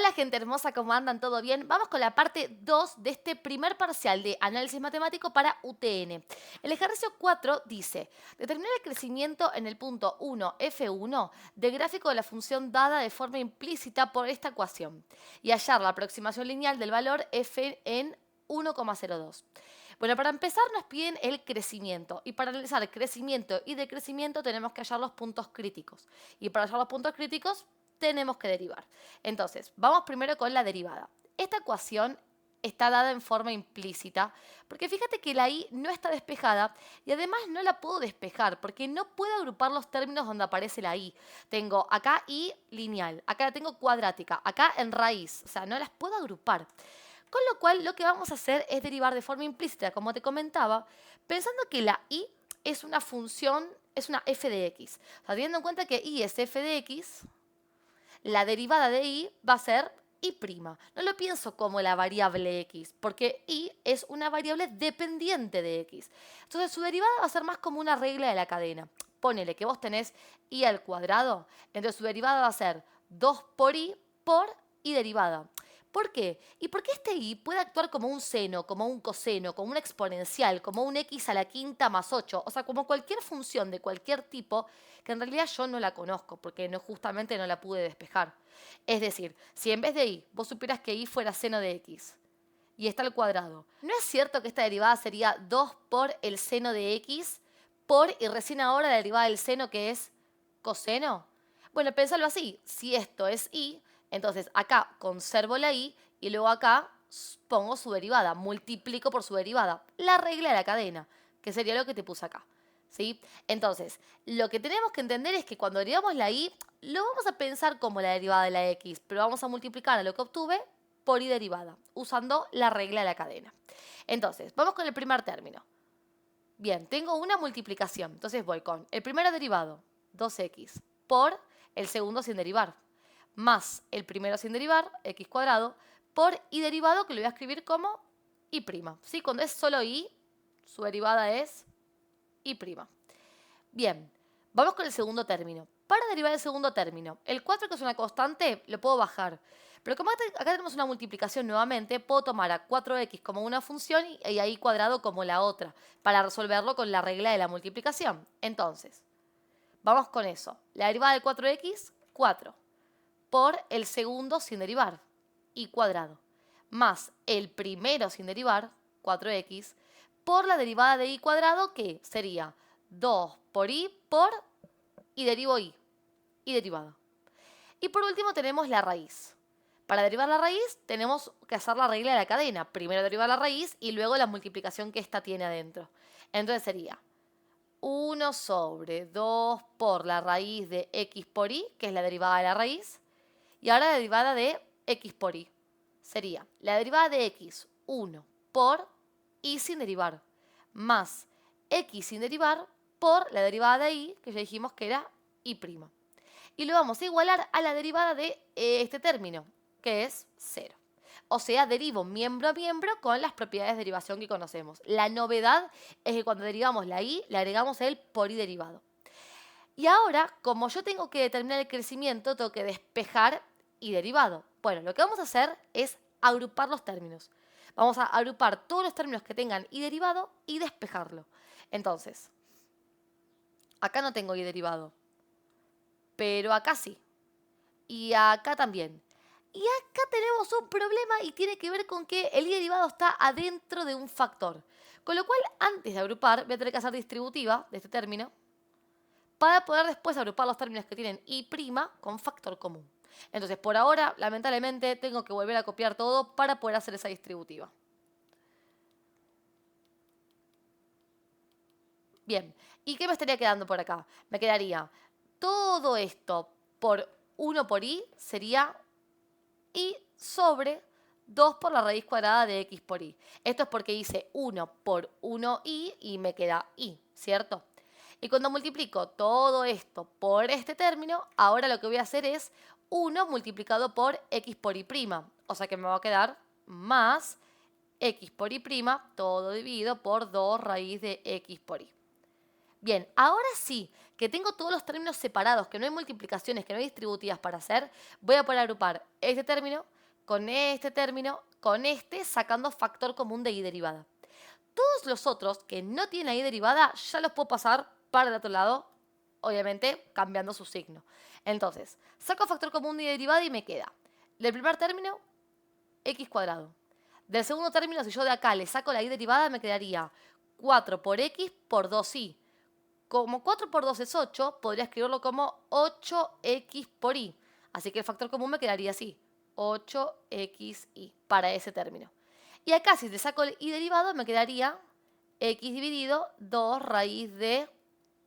Hola gente hermosa, ¿cómo andan? ¿Todo bien? Vamos con la parte 2 de este primer parcial de análisis matemático para UTN. El ejercicio 4 dice, determinar el crecimiento en el punto 1, F1, del gráfico de la función dada de forma implícita por esta ecuación y hallar la aproximación lineal del valor F en 1,02. Bueno, para empezar nos piden el crecimiento y para analizar crecimiento y decrecimiento tenemos que hallar los puntos críticos y para hallar los puntos críticos tenemos que derivar. Entonces, vamos primero con la derivada. Esta ecuación está dada en forma implícita, porque fíjate que la y no está despejada y además no la puedo despejar porque no puedo agrupar los términos donde aparece la y. Tengo acá y lineal, acá la tengo cuadrática, acá en raíz, o sea, no las puedo agrupar. Con lo cual, lo que vamos a hacer es derivar de forma implícita, como te comentaba, pensando que la y es una función, es una f de x. O sea, teniendo en cuenta que y es f de x, la derivada de y va a ser y'. No lo pienso como la variable x, porque y es una variable dependiente de x. Entonces su derivada va a ser más como una regla de la cadena. Ponele que vos tenés y al cuadrado, entonces su derivada va a ser 2 por y derivada. ¿Por qué? Y porque este y puede actuar como un seno, como un coseno, como un exponencial, como un x a la quinta más 8, o sea, como cualquier función de cualquier tipo que en realidad yo no la conozco porque justamente no la pude despejar. Es decir, si en vez de y vos supieras que y fuera seno de x y está al cuadrado, ¿no es cierto que esta derivada sería 2 por el seno de x por y recién ahora la derivada del seno que es coseno? Bueno, pensalo así, si esto es y, entonces acá conservo la y luego acá pongo su derivada, multiplico por su derivada, la regla de la cadena, que sería lo que te puse acá. ¿Sí? Entonces, lo que tenemos que entender es que cuando derivamos la y, lo vamos a pensar como la derivada de la x, pero vamos a multiplicar a lo que obtuve por y derivada, usando la regla de la cadena. Entonces, vamos con el primer término. Bien, tengo una multiplicación, entonces voy con el primero derivado, 2x, por el segundo sin derivar, más el primero sin derivar, x cuadrado, por y derivado que lo voy a escribir como y'. ¿Sí? Cuando es solo y, su derivada es y'. Bien, vamos con el segundo término. Para derivar el segundo término, el 4 que es una constante, lo puedo bajar. Pero como acá tenemos una multiplicación nuevamente, puedo tomar a 4x como una función y ahí cuadrado como la otra, para resolverlo con la regla de la multiplicación. Entonces, vamos con eso. La derivada de 4x, 4, por el segundo sin derivar, y cuadrado, más el primero sin derivar, 4x, por la derivada de y cuadrado, que sería 2 por y derivo y derivada. Y por último tenemos la raíz. Para derivar la raíz tenemos que hacer la regla de la cadena. Primero derivar la raíz y luego la multiplicación que ésta tiene adentro. Entonces sería 1 sobre 2 por la raíz de x por y, que es la derivada de la raíz. Y ahora la derivada de x por y. Sería la derivada de x, 1 por y sin derivar, más x sin derivar por la derivada de y, que ya dijimos que era y'. Y lo vamos a igualar a la derivada de este término, que es 0. O sea, derivo miembro a miembro con las propiedades de derivación que conocemos. La novedad es que cuando derivamos la y, le agregamos el por y derivado. Y ahora, como yo tengo que determinar el crecimiento, tengo que despejar y derivado. Bueno, lo que vamos a hacer es agrupar los términos. Vamos a agrupar todos los términos que tengan y derivado y despejarlo. Entonces, acá no tengo y derivado, pero acá sí. Y acá también. Y acá tenemos un problema y tiene que ver con que el y derivado está adentro de un factor. Con lo cual, antes de agrupar, voy a tener que hacer distributiva de este término para poder después agrupar los términos que tienen y' con factor común. Entonces, por ahora, lamentablemente, tengo que volver a copiar todo para poder hacer esa distributiva. Bien, ¿y qué me estaría quedando por acá? Me quedaría todo esto por 1 por y sería y sobre 2 por la raíz cuadrada de x por y. Esto es porque hice 1 por 1y y me queda y, ¿cierto? Y cuando multiplico todo esto por este término, ahora lo que voy a hacer es 1 multiplicado por x por y'. O sea que me va a quedar más x por y', todo dividido por 2 raíz de x por y. Bien, ahora sí, que tengo todos los términos separados, que no hay multiplicaciones, que no hay distributivas para hacer, voy a poder agrupar este término, con este, sacando factor común de y derivada. Todos los otros que no tienen y derivada ya los puedo pasar para el otro lado, obviamente cambiando su signo. Entonces, saco factor común de y derivada y me queda del primer término x cuadrado. Del segundo término, si yo de acá le saco la y derivada, me quedaría 4 por x por 2y. Como 4 por 2 es 8, podría escribirlo como 8x por y. Así que el factor común me quedaría así, 8xy para ese término. Y acá si le saco el y derivado me quedaría x dividido 2 raíz de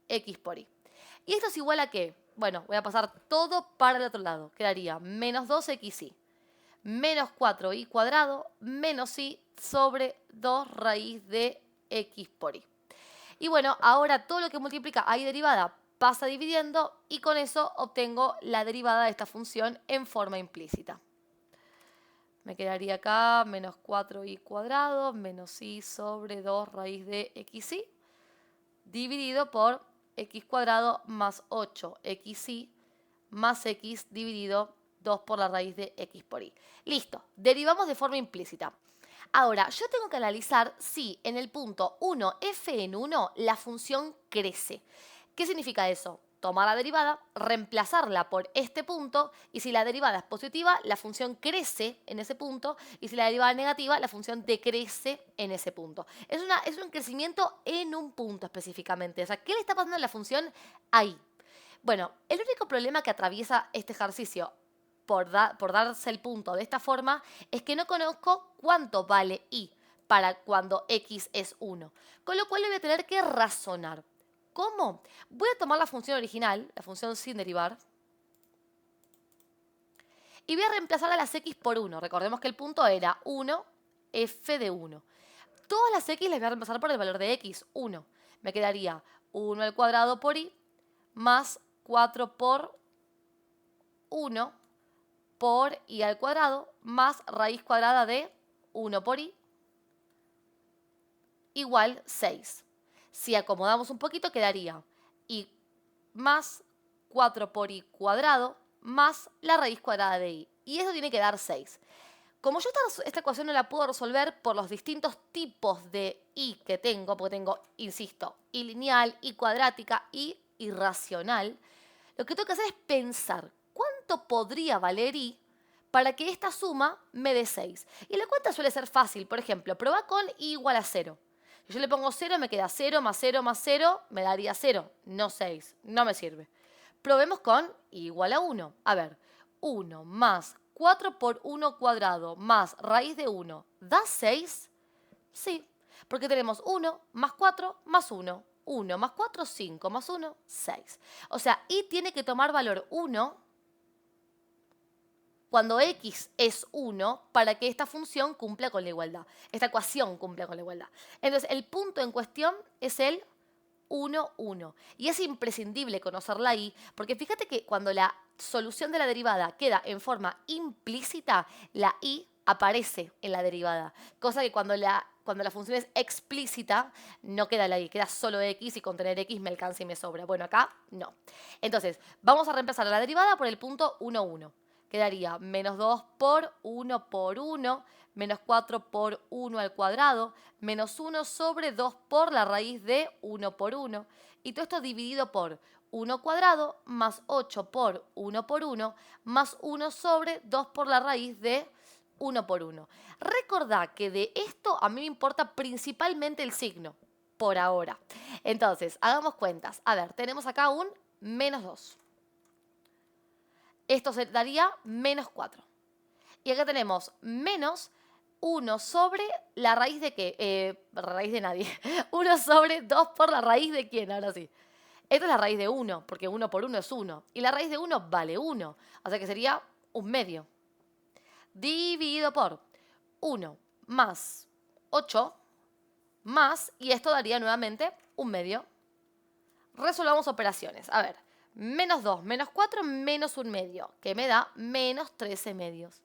x por y. ¿Y esto es igual a qué? Bueno, voy a pasar todo para el otro lado. Quedaría menos 2xy menos 4y cuadrado menos y sobre 2 raíz de x por y. Y bueno, ahora todo lo que multiplica a y derivada pasa dividiendo y con eso obtengo la derivada de esta función en forma implícita. Me quedaría acá menos 4y cuadrado menos y sobre 2 raíz de xy dividido por x cuadrado más 8xy más x dividido 2 por la raíz de x por y. Listo, derivamos de forma implícita. Ahora, yo tengo que analizar si en el punto 1 f en 1 la función crece. ¿Qué significa eso? Tomar la derivada, reemplazarla por este punto y si la derivada es positiva, la función crece en ese punto y si la derivada es negativa, la función decrece en ese punto. Es un crecimiento en un punto específicamente. O sea, ¿qué le está pasando a la función ahí? Bueno, el único problema que atraviesa este ejercicio por darse el punto de esta forma es que no conozco cuánto vale y para cuando x es 1. Con lo cual le voy a tener que razonar. ¿Cómo? Voy a tomar la función original, la función sin derivar, y voy a reemplazar a las x por 1. Recordemos que el punto era 1, f de 1. Todas las x las voy a reemplazar por el valor de x, 1. Me quedaría 1 al cuadrado por y más 4 por 1 por y al cuadrado más raíz cuadrada de 1 por y igual 6. Si acomodamos un poquito quedaría y más 4 por y cuadrado más la raíz cuadrada de y. Y eso tiene que dar 6. Como yo esta ecuación no la puedo resolver por los distintos tipos de y que tengo, porque tengo, insisto, y lineal, y cuadrática, y irracional, lo que tengo que hacer es pensar cuánto podría valer y para que esta suma me dé 6. Y la cuenta suele ser fácil. Por ejemplo, prueba con y igual a 0. Si yo le pongo 0, me queda 0 más 0 más 0, me daría 0, no 6. No me sirve. Probemos con y igual a 1. A ver, 1 más 4 por 1 cuadrado más raíz de 1, ¿da 6? Sí, porque tenemos 1 más 4 más 1. 1 más 4, 5 más 1, 6. O sea, y tiene que tomar valor 1 cuando x es 1 para que esta función cumpla con la igualdad. Esta ecuación cumpla con la igualdad. Entonces, el punto en cuestión es el 1, 1. Y es imprescindible conocer la y, porque fíjate que cuando la solución de la derivada queda en forma implícita, la y aparece en la derivada. Cosa que cuando la función es explícita, no queda la y, queda solo x y con tener x me alcanza y me sobra. Bueno, acá no. Entonces, vamos a reemplazar la derivada por el punto 1, 1. Quedaría menos 2 por 1, menos 4 por 1 al cuadrado, menos 1 sobre 2 por la raíz de 1 por 1. Y todo esto dividido por 1 cuadrado más 8 por 1 más 1 sobre 2 por la raíz de 1 por 1. Recordá que de esto a mí me importa principalmente el signo, por ahora. Entonces, hagamos cuentas. A ver, tenemos acá un menos 2. Esto se daría menos 4. Y acá tenemos menos 1 sobre la raíz de qué? Raíz de nadie. 1 sobre 2 por la raíz de quién, ahora sí. Esta es la raíz de 1, porque 1 por 1 es 1. Y la raíz de 1 vale 1. O sea que sería un medio. Dividido por 1 más 8 más, y esto daría nuevamente un medio. Resolvamos operaciones. A ver. Menos 2, menos 4, menos un medio, que me da menos 13 medios.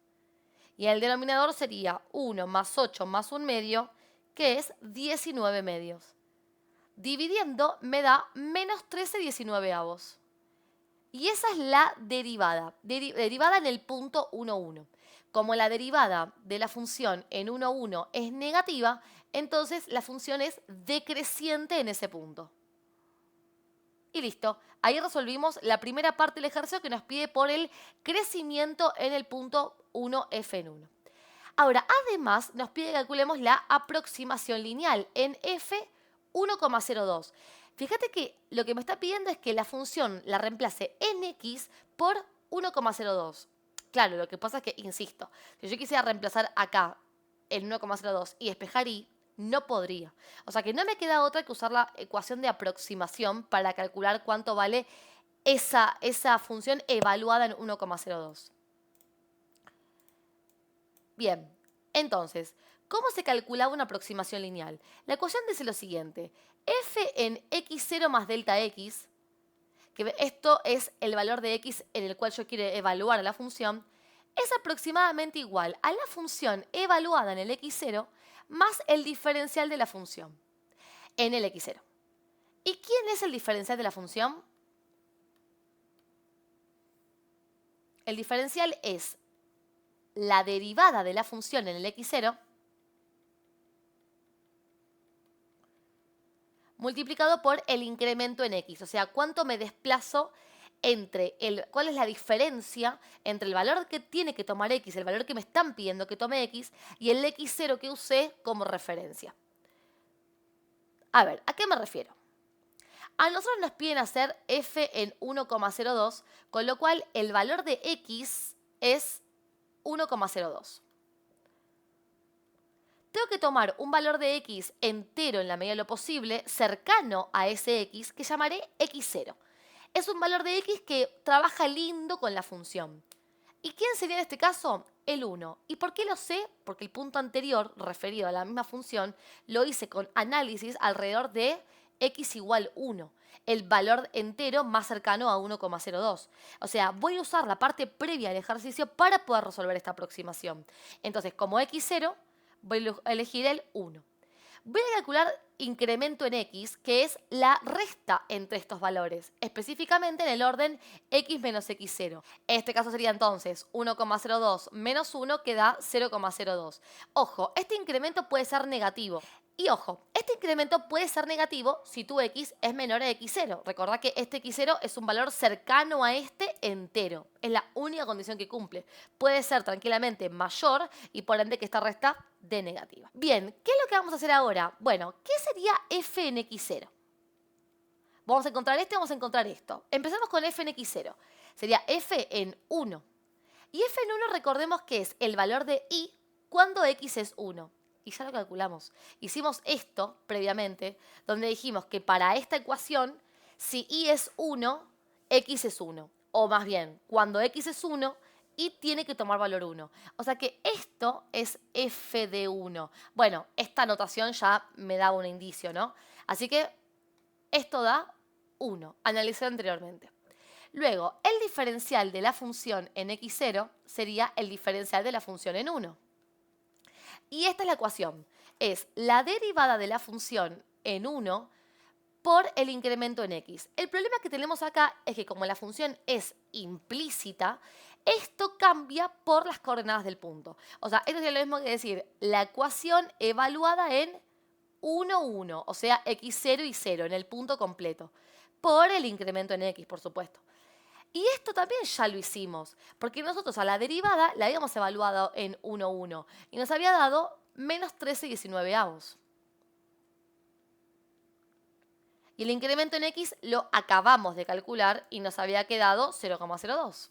Y el denominador sería 1 más 8 más un medio, que es 19 medios. dividiendo me da menos 13/19. Y esa es la derivada, derivada en el punto 1, 1. Como la derivada de la función en 1, 1 es negativa, entonces la función es decreciente en ese punto. Y listo. Ahí resolvimos la primera parte del ejercicio que nos pide por el crecimiento en el punto 1 f en 1. Ahora, además, nos pide que calculemos la aproximación lineal en f 1,02. Fíjate que lo que me está pidiendo es que la función la reemplace en x por 1,02. Claro, lo que pasa es que, insisto, si yo quisiera reemplazar acá el 1,02 y despejar y, no podría. O sea que no me queda otra que usar la ecuación de aproximación para calcular cuánto vale esa función evaluada en 1,02. Bien, entonces, ¿cómo se calculaba una aproximación lineal? La ecuación dice lo siguiente: f en x0 más delta x, que esto es el valor de x en el cual yo quiero evaluar a la función, es aproximadamente igual a la función evaluada en el x0 más el diferencial de la función en el x0. ¿Y quién es el diferencial de la función? El diferencial es la derivada de la función en el x0 multiplicado por el incremento en x, o sea, cuánto me desplazo entre cuál es la diferencia entre el valor que tiene que tomar x, el valor que me están pidiendo que tome x, y el x0 que usé como referencia. A ver, ¿a qué me refiero? A nosotros nos piden hacer f en 1,02, con lo cual el valor de x es 1,02. Tengo que tomar un valor de x entero en la medida de lo posible, cercano a ese x, que llamaré x0. Es un valor de x que trabaja lindo con la función. ¿Y quién sería en este caso? El 1. ¿Y por qué lo sé? Porque el punto anterior, referido a la misma función, lo hice con análisis alrededor de x igual 1, el valor entero más cercano a 1,02. O sea, voy a usar la parte previa del ejercicio para poder resolver esta aproximación. Entonces, como x0, voy a elegir el 1. Voy a calcular incremento en x, que es la resta entre estos valores, específicamente en el orden x menos x0. En este caso sería entonces 1,02 menos 1, que da 0,02. Ojo, este incremento puede ser negativo. Y ojo, este incremento puede ser negativo si tu x es menor a x0. Recordá que este x0 es un valor cercano a este entero. Es la única condición que cumple. Puede ser tranquilamente mayor y por ende que esta resta dé negativa. Bien, ¿qué es lo que vamos a hacer ahora? Bueno, ¿qué sería f en x0? Vamos a encontrar esto y vamos a encontrar esto. Empecemos con f en x0. Sería f en 1. Y f en 1 recordemos que es el valor de y cuando x es 1. Y ya lo calculamos. Hicimos esto previamente, donde dijimos que para esta ecuación, si y es 1, x es 1. O más bien, cuando x es 1, y tiene que tomar valor 1. O sea que esto es f de 1. Bueno, esta notación ya me da un indicio, ¿no? Así que esto da 1, analicé anteriormente. Luego, el diferencial de la función en x0 sería el diferencial de la función en 1. Y esta es la ecuación. Es la derivada de la función en 1 por el incremento en x. El problema que tenemos acá es que como la función es implícita, esto cambia por las coordenadas del punto. O sea, esto es lo mismo que decir la ecuación evaluada en 1, 1, o sea, x0 y 0 en el punto completo, por el incremento en x, por supuesto. Y esto también ya lo hicimos, porque nosotros a la derivada la habíamos evaluado en 1, 1 y nos había dado menos 13/19. Y el incremento en x lo acabamos de calcular y nos había quedado 0,02.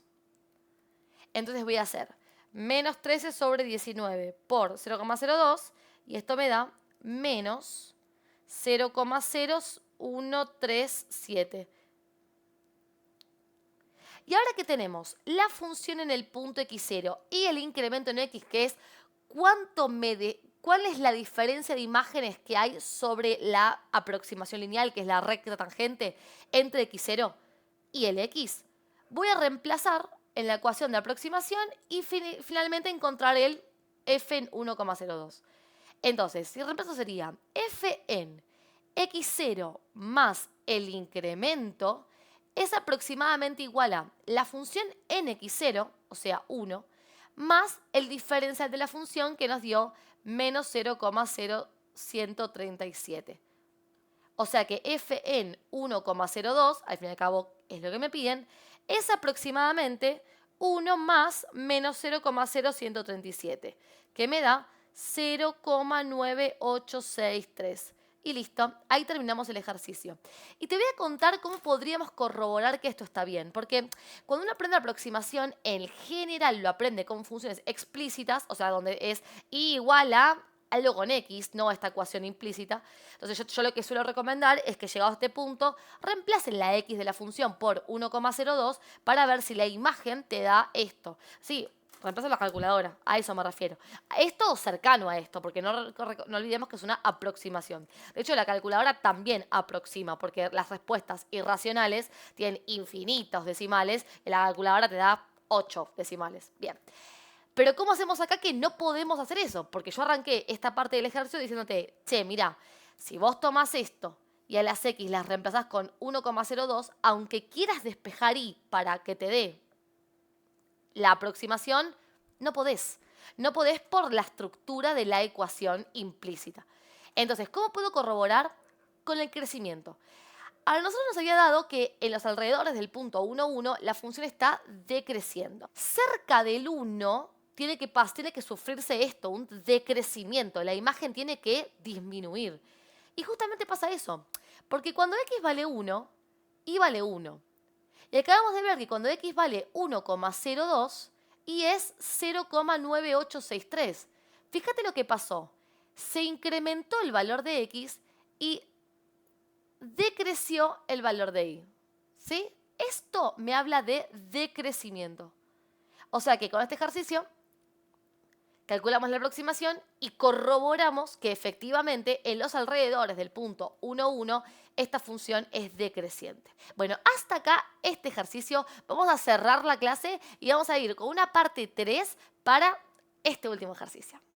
Entonces voy a hacer menos 13 sobre 19 por 0,02 y esto me da menos 0,0137. Y ahora que tenemos la función en el punto x0 y el incremento en x, que es cuál es la diferencia de imágenes que hay sobre la aproximación lineal, que es la recta tangente entre x0 y el x, voy a reemplazar en la ecuación de aproximación y finalmente encontrar el f en 1,02. Entonces, si reemplazo sería f en x0 más el incremento es aproximadamente igual a la función en x0, o sea 1, más el diferencial de la función que nos dio menos 0,0137. O sea que f en 1,02, al fin y al cabo es lo que me piden, es aproximadamente 1 más menos 0,0137, que me da 0,9863. Y listo, ahí terminamos el ejercicio. Y te voy a contar cómo podríamos corroborar que esto está bien, porque cuando uno aprende aproximación, en general lo aprende con funciones explícitas, o sea, donde es y igual a algo con x, no esta ecuación implícita. Entonces yo lo que suelo recomendar es que llegado a este punto, reemplacen la x de la función por 1,02 para ver si la imagen te da esto. Sí, reemplaza la calculadora, a eso me refiero. Esto cercano a esto, porque no olvidemos que es una aproximación. De hecho, la calculadora también aproxima, porque las respuestas irracionales tienen infinitos decimales y la calculadora te da 8 decimales. Bien. Pero ¿cómo hacemos acá que no podemos hacer eso? Porque yo arranqué esta parte del ejercicio diciéndote, che, mira, si vos tomás esto y a las x las reemplazás con 1,02, aunque quieras despejar y para que te dé la aproximación, no podés. No podés por la estructura de la ecuación implícita. Entonces, ¿cómo puedo corroborar? Con el crecimiento. A nosotros nos había dado que en los alrededores del punto 1, 1 la función está decreciendo. Cerca del 1 tiene que sufrirse esto, un decrecimiento. La imagen tiene que disminuir. Y justamente pasa eso. Porque cuando x vale 1, y vale 1. Y acabamos de ver que cuando x vale 1,02, y es 0,9863. Fíjate lo que pasó. Se incrementó el valor de x y decreció el valor de y. ¿Sí? Esto me habla de decrecimiento. O sea que con este ejercicio calculamos la aproximación y corroboramos que efectivamente en los alrededores del punto 1, 1 esta función es decreciente. Bueno, hasta acá este ejercicio. Vamos a cerrar la clase y vamos a ir con una parte 3 para este último ejercicio.